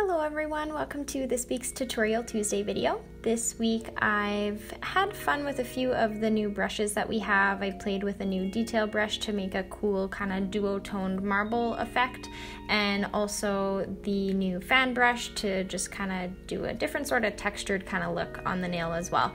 Hello everyone, welcome to this week's Tutorial Tuesday video. This week I've had fun with a few of the new brushes that we have. I played with a new detail brush to make a cool kind of duo-toned marble effect, and also the new fan brush to just kind of do a different sort of textured kind of look on the nail as well.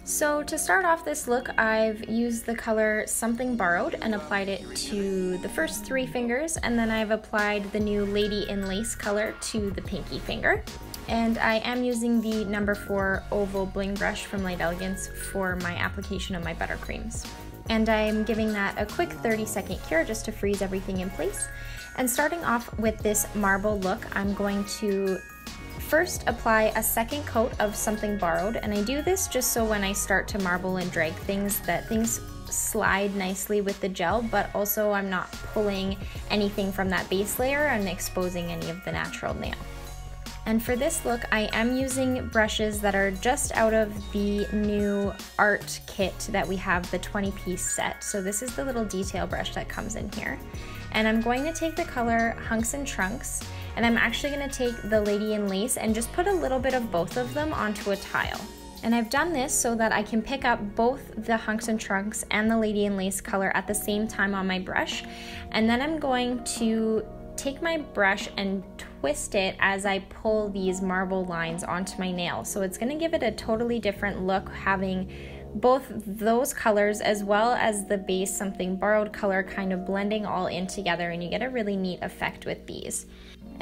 So to start off this look, I've used the color Something Borrowed and applied it to the first 3 fingers, and then I've applied the new Lady in Lace color to the pinky finger. And I am using the number 4 oval bling brush from Light Elegance for my application of my buttercreams. And I'm giving that a quick 30-second cure just to freeze everything in place. And starting off with this marble look, I'm going to first apply a second coat of Something Borrowed, and I do this just so when I start to marble and drag things that things slide nicely with the gel, but also I'm not pulling anything from that base layer and exposing any of the natural nail. And for this look, I am using brushes that are just out of the new art kit that we have, the 20-piece set. So this is the little detail brush that comes in here. And I'm going to take the color Hunks and Trunks, and I'm actually going to take the Lady in Lace and just put a little bit of both of them onto a tile. And I've done this so that I can pick up both the Hunks and Trunks and the Lady in Lace color at the same time on my brush. And then I'm going to take my brush and twist it as I pull these marble lines onto my nail. So it's going to give it a totally different look, having both those colors as well as the base Something Borrowed color kind of blending all in together, and you get a really neat effect with these.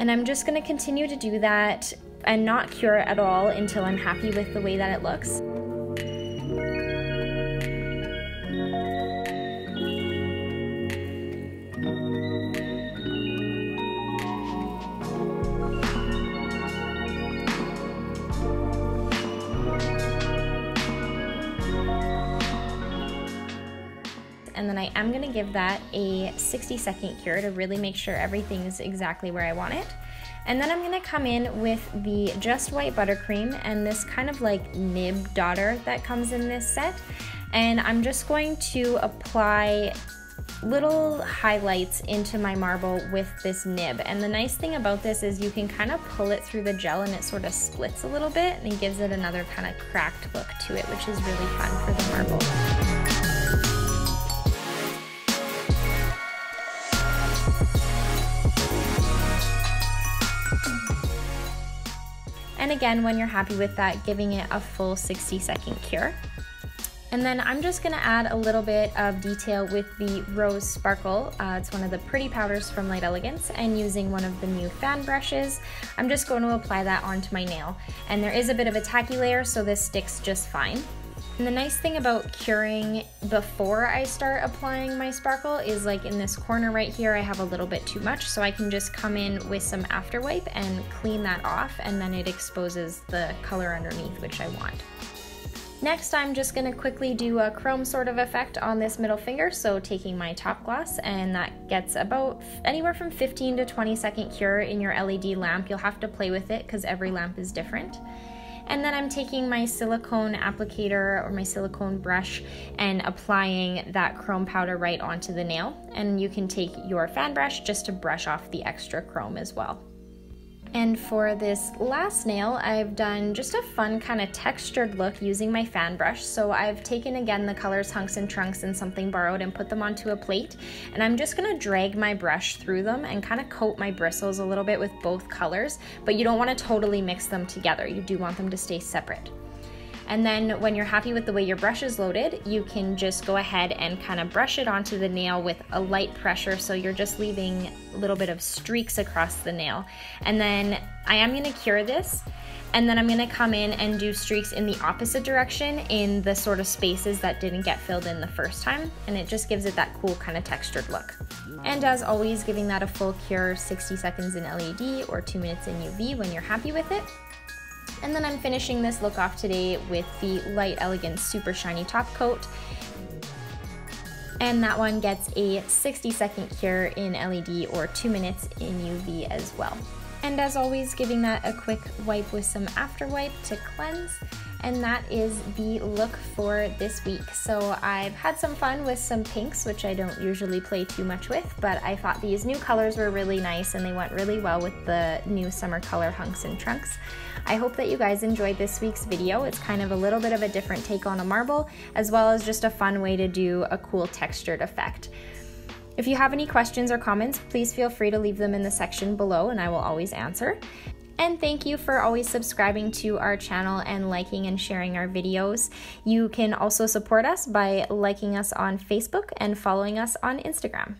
And I'm just going to continue to do that and not cure it at all until I'm happy with the way that it looks. And then I am going to give that a 60-second cure to really make sure everything's exactly where I want it. And then I'm going to come in with the Just White Buttercream and this kind of like nib daughter that comes in this set. And I'm just going to apply little highlights into my marble with this nib. And the nice thing about this is you can kind of pull it through the gel and it sort of splits a little bit, and it gives it another kind of cracked look to it, which is really fun for the marble. And again, when you're happy with that, giving it a full 60-second cure. And then I'm just gonna add a little bit of detail with the Rose Sparkle. It's one of the pretty powders from Light Elegance, and using one of the new fan brushes, I'm just going to apply that onto my nail. And there is a bit of a tacky layer, so this sticks just fine. And the nice thing about curing before I start applying my sparkle is, like in this corner right here, I have a little bit too much, so I can just come in with some after wipe and clean that off, and then it exposes the color underneath, which I want. Next, I'm just going to quickly do a chrome sort of effect on this middle finger, so taking my top gloss, and that gets about anywhere from 15 to 20-second cure in your LED lamp. You'll have to play with it because every lamp is different. And then I'm taking my silicone applicator or my silicone brush and applying that chrome powder right onto the nail. And you can take your fan brush just to brush off the extra chrome as well. And for this last nail, I've done just a fun kind of textured look using my fan brush. So I've taken again the colors Hunks and Trunks and Something Borrowed and put them onto a plate. And I'm just gonna drag my brush through them and kind of coat my bristles a little bit with both colors, but you don't want to totally mix them together. You do want them to stay separate. And then when you're happy with the way your brush is loaded, you can just go ahead and kind of brush it onto the nail with a light pressure, so you're just leaving a little bit of streaks across the nail. And then I am going to cure this, and then I'm going to come in and do streaks in the opposite direction in the sort of spaces that didn't get filled in the first time, and it just gives it that cool kind of textured look. And as always, giving that a full cure, 60 seconds in LED or 2 minutes in UV when you're happy with it. And then I'm finishing this look off today with the Light Elegance Super Shiny Top Coat. And that one gets a 60-second cure in LED or 2 minutes in UV as well. And as always, giving that a quick wipe with some after wipe to cleanse. And that is the look for this week. So I've had some fun with some pinks, which I don't usually play too much with, but I thought these new colors were really nice and they went really well with the new summer color hunks and trunks. I hope that you guys enjoyed this week's video. It's kind of a little bit of a different take on a marble, as well as just a fun way to do a cool textured effect. If you have any questions or comments, please feel free to leave them in the section below and I will always answer. And thank you for always subscribing to our channel and liking and sharing our videos. You can also support us by liking us on Facebook and following us on Instagram.